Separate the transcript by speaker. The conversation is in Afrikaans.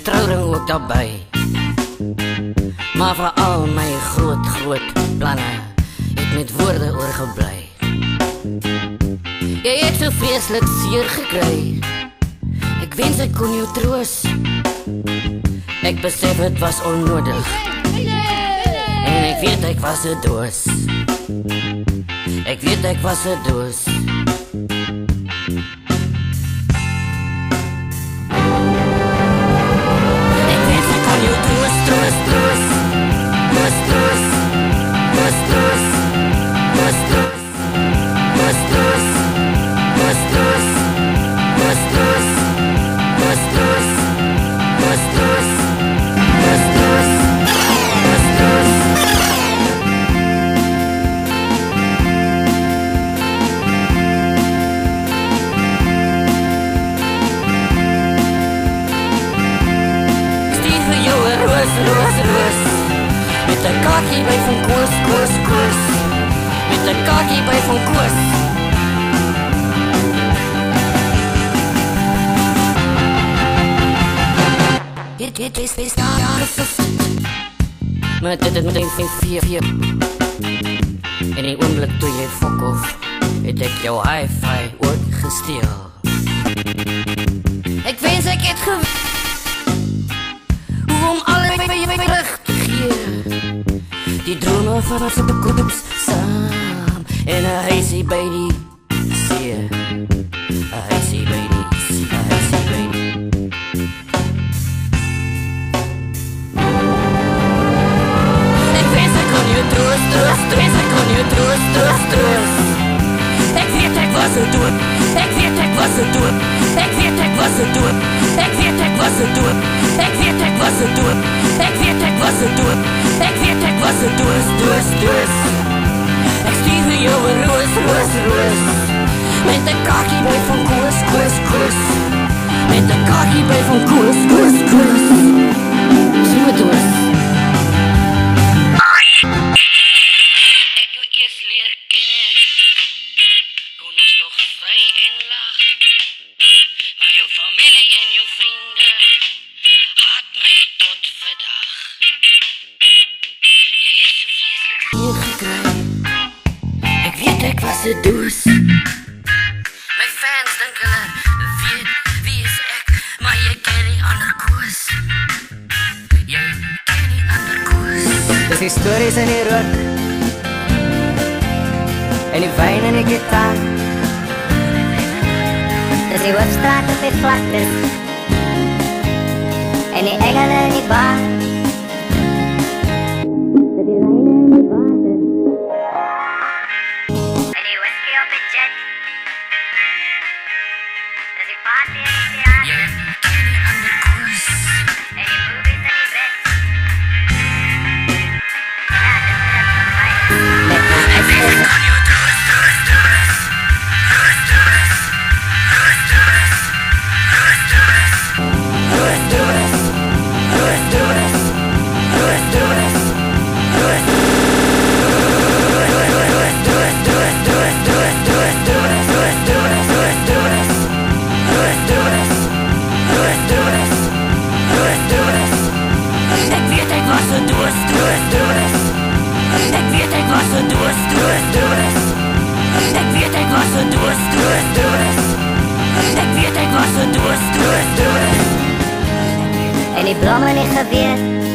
Speaker 1: trouwring ook daarbij. Maar voor al my groot planne het met woorde oorgeblij. Jy het so vreeslik seer gekry. Ek wens ek kon jou troos. Ek besef het was onnodig. En ek weet ek was 'n doos. Ek weet ek was 'n doos. Ek wens ek kon jou troos, troos, troos. Troos, troos. Troos, troos. Troos, troos. Troos, troos. Troos, troos. Troos, troos. Troos, troos. Troos, troos. Troos, troos. Troos, troos. Stief vir jou 'n roos, roos, roos. Met 'n kaartjie by van Koos, Koos, Koos. Met 'n kaartjie by van Koos. Dit is maar dit moet een van vier. En die oomblik toe jy fok of, het ek jou hi-fi ook gesteel. Ek wens ek het hoe om alle terug te gee. Die drome van ons toekoms saam. En 'n huisie by die see. 'n huisie by die see. 'n huisie by die troos, troos, troos, ek kon jou troos, troos, troos. Ek weet ek was 'n doop, ek weet ek was 'n doop, ek weet ek was 'n doop, ek weet ek was 'n doop, ek weet ek was 'n doop, ek weet ek was 'n doop, ek weet ek was 'n doos, doos, doos. Ek stuur vir jou 'n roos, roos, roos. Met 'n kaartjie by van Koos, Koos, Koos. Met 'n kaartjie by van Koos, Koos, Koos. So doos. Ek weet ek was 'n doos. My fans dink hulle weet wie is ek, maar jy ken nie ander Koos. Jy ken nie ander Koos. Dis die stories in die rook en die wyn en die gitaar.
Speaker 2: Dis die hoofstraat op die vlaktes en die engele in die bar. En die blomme nie geweet